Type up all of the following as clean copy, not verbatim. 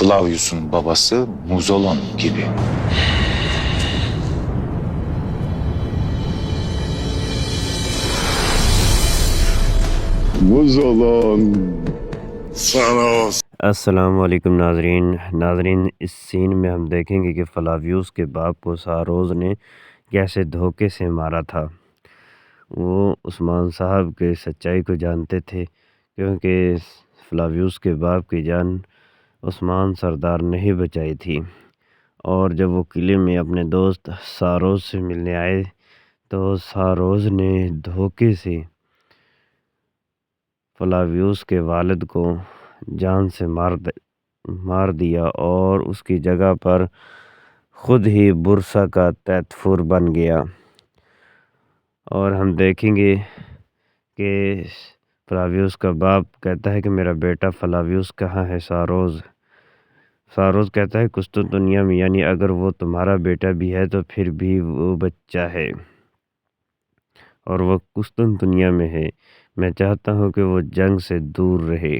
Flavius'un babası Muzolon gibi. Muzolon sana olsun. अस्सलाम वालेकुम नाजरीन इस सीन में हम देखेंगे कि फ्लावियस के बाप को सारोज ने कैसे धोखे से मारा था। वो उस्मान साहब के सच्चाई को जानते थे, क्योंकि फ्लावियस के बाप की जान उस्मान सरदार ने ही बचाई थी। और जब वो किले में अपने दोस्त सारोज से मिलने आए तो सारोज ने धोखे से फ्लावियस के वालिद को जान से मार दिया और उसकी जगह पर खुद ही बुरसा का तैतफुर बन गया। और हम देखेंगे कि फ्लावियस का बाप कहता है कि मेरा बेटा फ्लावियस कहाँ है सारोज कहता है कुस्तुनतुनिया में, यानी अगर वो तुम्हारा बेटा भी है तो फिर भी वो बच्चा है और वो कुस्तुनतुनिया में है। मैं चाहता हूँ कि वो जंग से दूर रहे।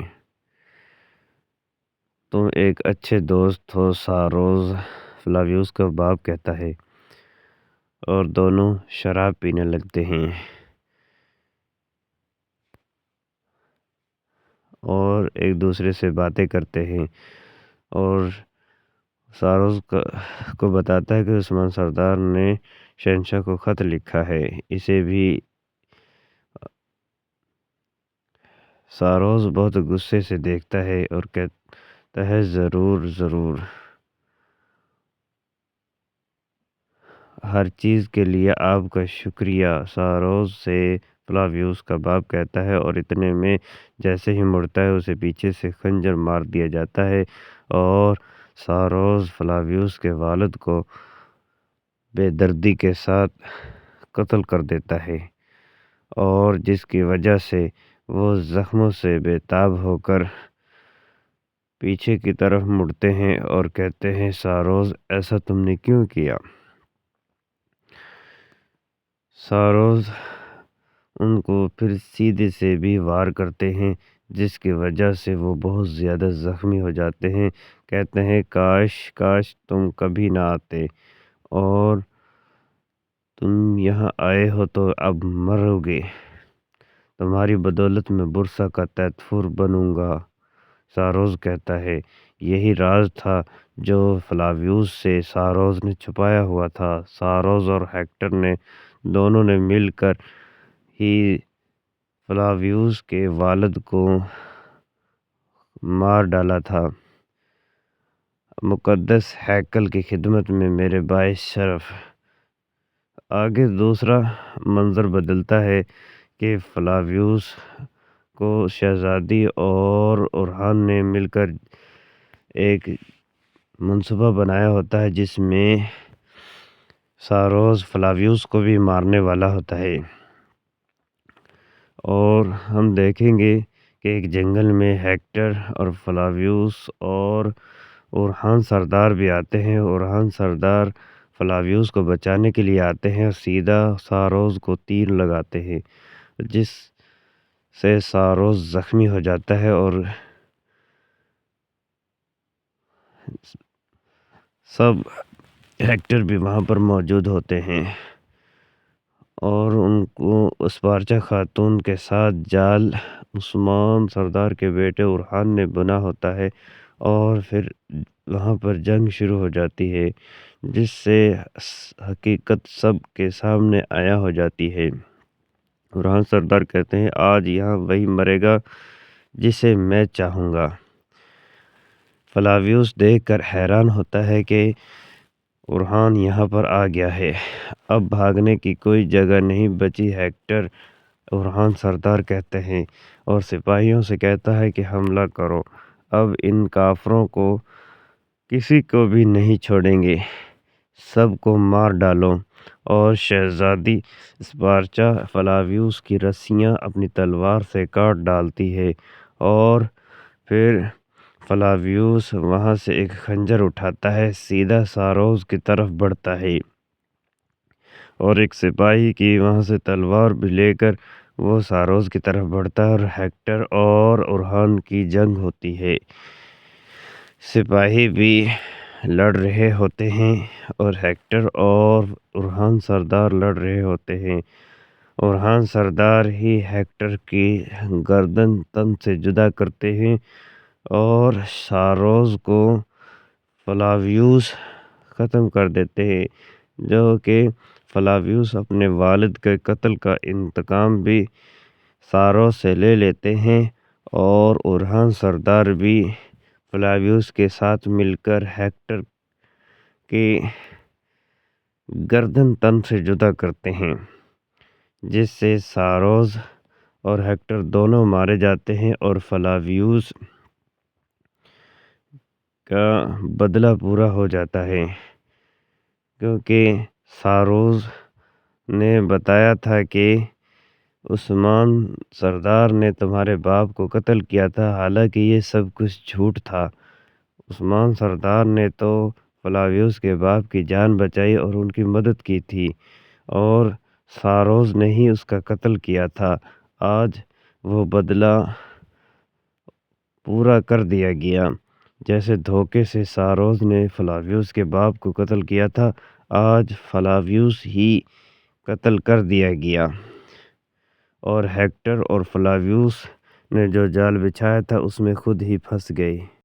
तुम एक अच्छे दोस्त हो सारोज, फ्लावियस का बाप कहता है। और दोनों शराब पीने लगते हैं और एक दूसरे से बातें करते हैं। और सारोज को बताता है कि उस्मान सरदार ने शहंशाह को ख़त लिखा है, इसे भी। सारोज बहुत गुस्से से देखता है और कहता है ज़रूर हर चीज़ के लिए आपका शुक्रिया, सारोज से फ्लावियस का बाप कहता है। और इतने में जैसे ही मुड़ता है उसे पीछे से खंजर मार दिया जाता है और सारोज फ्लावियस के वालिद को बेदर्दी के साथ कत्ल कर देता है, और जिसकी वजह से वो ज़ख्मों से बेताब होकर पीछे की तरफ मुड़ते हैं और कहते हैं सारोज ऐसा तुमने क्यों किया। सारोज उनको फिर सीधे से भी वार करते हैं, जिसकी वजह से वो बहुत ज़्यादा ज़ख्मी हो जाते हैं। कहते हैं काश तुम कभी ना आते, और तुम यहाँ आए हो तो अब मरोगे। तुम्हारी बदौलत में बुरसा का तैतफुर बनूंगा। सारोज कहता है यही राज था जो फ्लावियस से सारोज ने छुपाया हुआ था। सारोज और हेक्टर ने दोनों ने मिलकर ही फ्लावियस के वालिद को मार डाला था। मुक़द्दस हैकल की खिदमत में मेरे बाइस शरफ। आगे दूसरा मंज़र बदलता है कि फ्लावियस को शहज़ादी और ओरहान ने मिलकर एक मंसूबा बनाया होता है, जिसमें सारोज फ्लावियस को भी मारने वाला होता है। और हम देखेंगे कि एक जंगल में हेक्टर और फ्लावियस और ओरहान सरदार भी आते हैं। ओरहान सरदार फ्लावियस को बचाने के लिए आते हैं और सीधा सारोज को तीर लगाते हैं, जिससे सारोज ज़ख्मी हो जाता है। और सब हेक्टर भी वहाँ पर मौजूद होते हैं और उनको स्पार्चा खातून के साथ जाल उस्मान सरदार के बेटे ओरहान ने बुना होता है। और फिर वहाँ पर जंग शुरू हो जाती है, जिससे हकीकत सब के सामने आया हो जाती है। ओरहान सरदार कहते हैं आज यहाँ वही मरेगा जिसे मैं चाहूँगा। फ्लावियस देखकर हैरान होता है कि ओरहान यहाँ पर आ गया है, अब भागने की कोई जगह नहीं बची। हेक्टर ओरहान सरदार कहते हैं और सिपाहियों से कहता है कि हमला करो, अब इन काफरों को किसी को भी नहीं छोड़ेंगे, सबको मार डालो। और शहजादी स्पार्चा फ्लावियस की रस्सियाँ अपनी तलवार से काट डालती है और फिर फ्लावियस वहाँ से एक खंजर उठाता है, सीधा सारोज की तरफ बढ़ता है और एक सिपाही की वहाँ से तलवार भी लेकर वो सारोज की तरफ बढ़ता है और हेक्टर और ओरहान की जंग होती है। سپاہی بھی لڑ رہے ہوتے ہیں اور ہیکٹر اور اورحان سردار لڑ رہے ہوتے ہیں۔ اورحان سردار ہی ہیکٹر کی گردن تن سے جدا کرتے ہیں اور ساروس کو فلاویوس ختم کر دیتے ہیں، جو کہ فلاویوس اپنے والد کے قتل کا انتقام بھی ساروس سے لے لیتے ہیں، اور اورحان سردار بھی فلاویوس کے ساتھ مل کر ہیکٹر کی گردن تن سے جدا کرتے ہیں، جس سے ساروس اور ہیکٹر دونوں مارے جاتے ہیں اور فلاویوس کا بدلہ پورا ہو جاتا ہے، کیونکہ ساروس نے بتایا تھا کہ عثمان سردار نے تمہارے باپ کو قتل کیا تھا، حالانکہ یہ سب کچھ جھوٹ تھا۔ عثمان سردار نے تو فلاویوس کے باپ کی جان بچائی اور ان کی مدد کی تھی، اور ساروس نے ہی اس کا قتل کیا تھا۔ آج وہ بدلہ پورا کر دیا گیا، جیسے دھوکے سے ساروس نے فلاویوس کے باپ کو قتل کیا تھا، آج فلاویوس ہی قتل کر دیا گیا، اور ہیکٹر اور فلاویوس نے جو جال بچھایا تھا اس میں خود ہی پھنس گئے۔